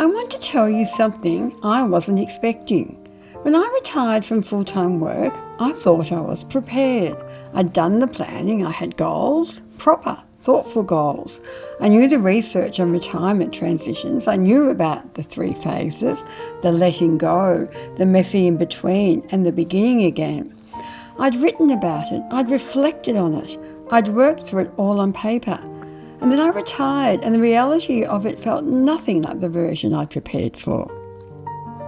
want to tell you something I wasn't expecting. When I retired from full-time work, I thought I was prepared. I'd done the planning, I had goals, proper, thoughtful goals. I knew the research on retirement transitions, I knew about the 3 phases, the letting go, the messy in between, and the beginning again. I'd written about it, I'd reflected on it, I'd worked through it all on paper. And then I retired, and the reality of it felt nothing like the version I'd prepared for.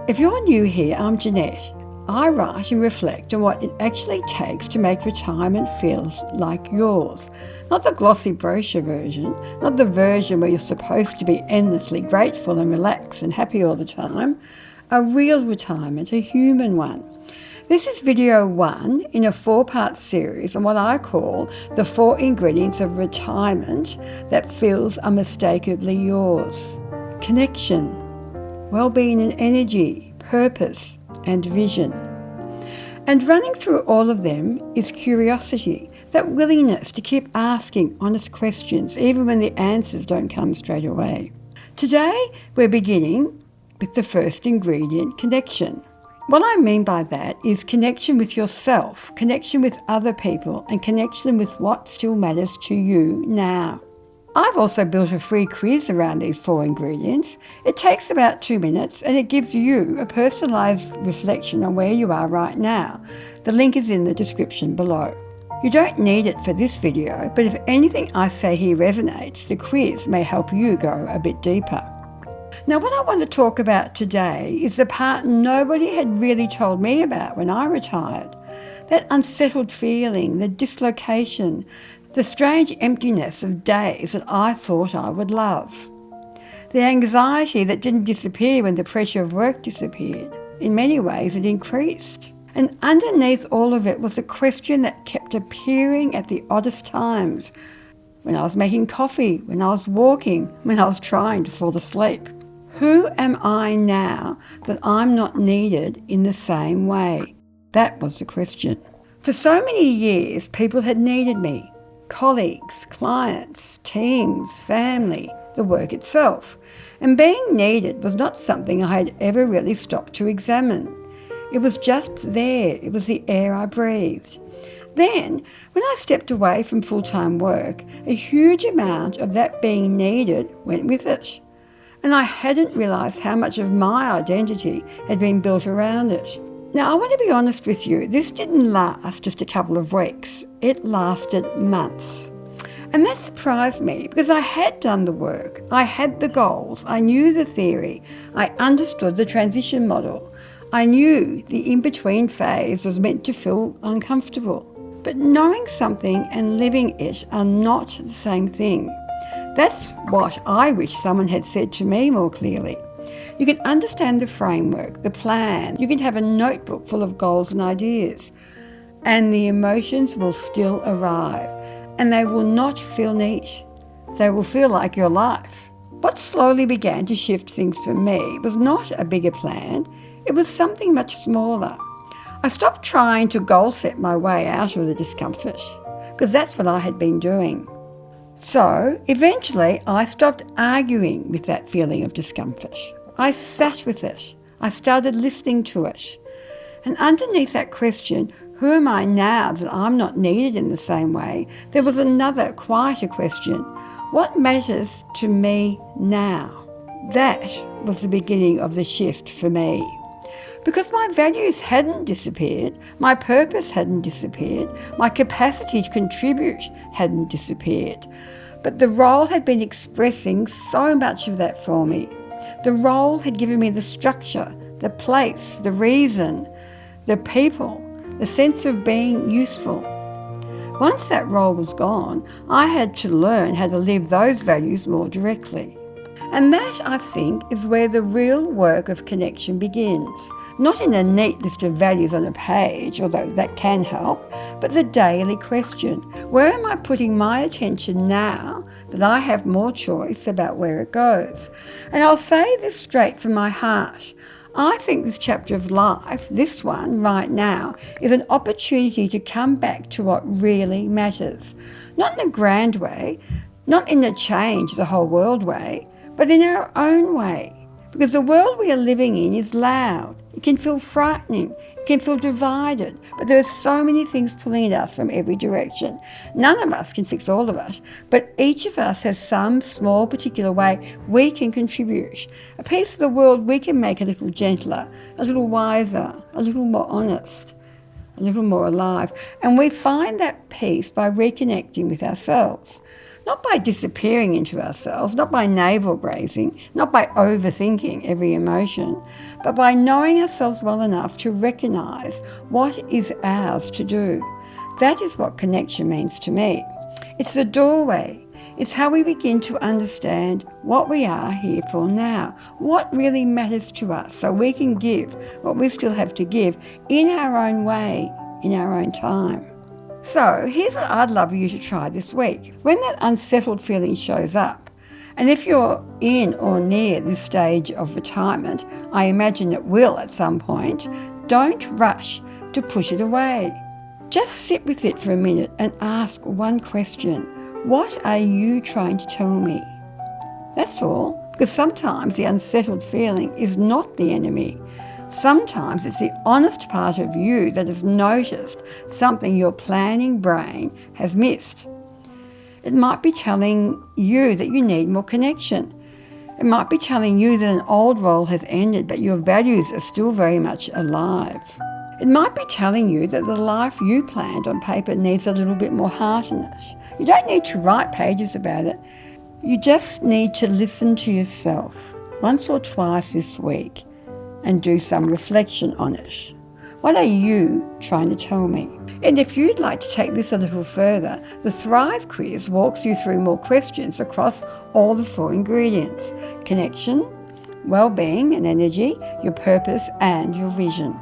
If you're new here, I'm Jeanette. I write and reflect on what it actually takes to make retirement feel like yours. Not the glossy brochure version, not the version where you're supposed to be endlessly grateful and relaxed and happy all the time. A real retirement, a human one. This is video 1 in a 4-part series on what I call the 4 ingredients of retirement that feels unmistakably yours. Connection, well-being and energy, purpose and vision. And running through all of them is curiosity, that willingness to keep asking honest questions even when the answers don't come straight away. Today we're beginning with the first ingredient, connection. What I mean by that is connection with yourself, connection with other people, and connection with what still matters to you now. I've also built a free quiz around these 4 ingredients. It takes about 2 minutes and it gives you a personalised reflection on where you are right now. The link is in the description below. You don't need it for this video, but if anything I say here resonates, the quiz may help you go a bit deeper. Now, what I want to talk about today is the part nobody had really told me about when I retired. That unsettled feeling, the dislocation, the strange emptiness of days that I thought I would love. The anxiety that didn't disappear when the pressure of work disappeared. In many ways, it increased. And underneath all of it was a question that kept appearing at the oddest times. When I was making coffee, when I was walking, when I was trying to fall asleep. Who am I now that I'm not needed in the same way? That was the question. For so many years, people had needed me. Colleagues, clients, teams, family, the work itself. And being needed was not something I had ever really stopped to examine. It was just there. It was the air I breathed. Then, when I stepped away from full-time work, a huge amount of that being needed went with it. And I hadn't realised how much of my identity had been built around it. Now, I want to be honest with you, this didn't last just a couple of weeks. It lasted months. And that surprised me because I had done the work, I had the goals, I knew the theory, I understood the transition model. I knew the in-between phase was meant to feel uncomfortable. But knowing something and living it are not the same thing. That's what I wish someone had said to me more clearly. You can understand the framework, the plan. You can have a notebook full of goals and ideas. And the emotions will still arrive. And they will not feel neat. They will feel like your life. What slowly began to shift things for me was not a bigger plan. It was something much smaller. I stopped trying to goal set my way out of the discomfort, because that's what I had been doing. So, eventually, I stopped arguing with that feeling of discomfort. I sat with it. I started listening to it. And underneath that question, who am I now that I'm not needed in the same way, there was another, quieter question. What matters to me now? That was the beginning of the shift for me. Because my values hadn't disappeared, my purpose hadn't disappeared, my capacity to contribute hadn't disappeared. But the role had been expressing so much of that for me. The role had given me the structure, the place, the reason, the people, the sense of being useful. Once that role was gone, I had to learn how to live those values more directly. And that, I think, is where the real work of connection begins. Not in a neat list of values on a page, although that can help, but the daily question. Where am I putting my attention now that I have more choice about where it goes? And I'll say this straight from my heart. I think this chapter of life, this one right now, is an opportunity to come back to what really matters. Not in a grand way, not in a change the whole world way, but in our own way. Because the world we are living in is loud. It can feel frightening. It can feel divided. But there are so many things pulling at us from every direction. None of us can fix all of it, but each of us has some small particular way we can contribute. A piece of the world we can make a little gentler, a little wiser, a little more honest, a little more alive. And we find that peace by reconnecting with ourselves. Not by disappearing into ourselves, not by navel grazing, not by overthinking every emotion, but by knowing ourselves well enough to recognise what is ours to do. That is what connection means to me. It's the doorway. It's how we begin to understand what we are here for now, what really matters to us, so we can give what we still have to give in our own way, in our own time. So here's what I'd love you to try this week. When that unsettled feeling shows up, and if you're in or near this stage of retirement, I imagine it will at some point, don't rush to push it away. Just sit with it for a minute and ask one question. What are you trying to tell me? That's all, because sometimes the unsettled feeling is not the enemy. Sometimes it's the honest part of you that has noticed something your planning brain has missed. It might be telling you that you need more connection. It might be telling you that an old role has ended, but your values are still very much alive. It might be telling you that the life you planned on paper needs a little bit more heart in it. You don't need to write pages about it. You just need to listen to yourself once or twice this week and do some reflection on it. What are you trying to tell me? And if you'd like to take this a little further, the Thrive quiz walks you through more questions across all the 4 ingredients: connection, well-being and energy, your purpose and your vision.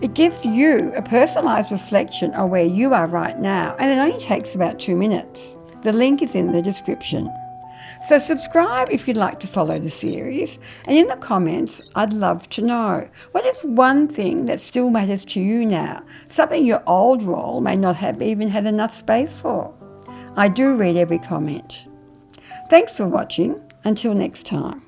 It gives you a personalised reflection on where you are right now, and it only takes about 2 minutes. The link is in the description. So subscribe if you'd like to follow the series, and in the comments I'd love to know, what is one thing that still matters to you now, something your old role may not have even had enough space for? I do read every comment. Thanks for watching. Until next time.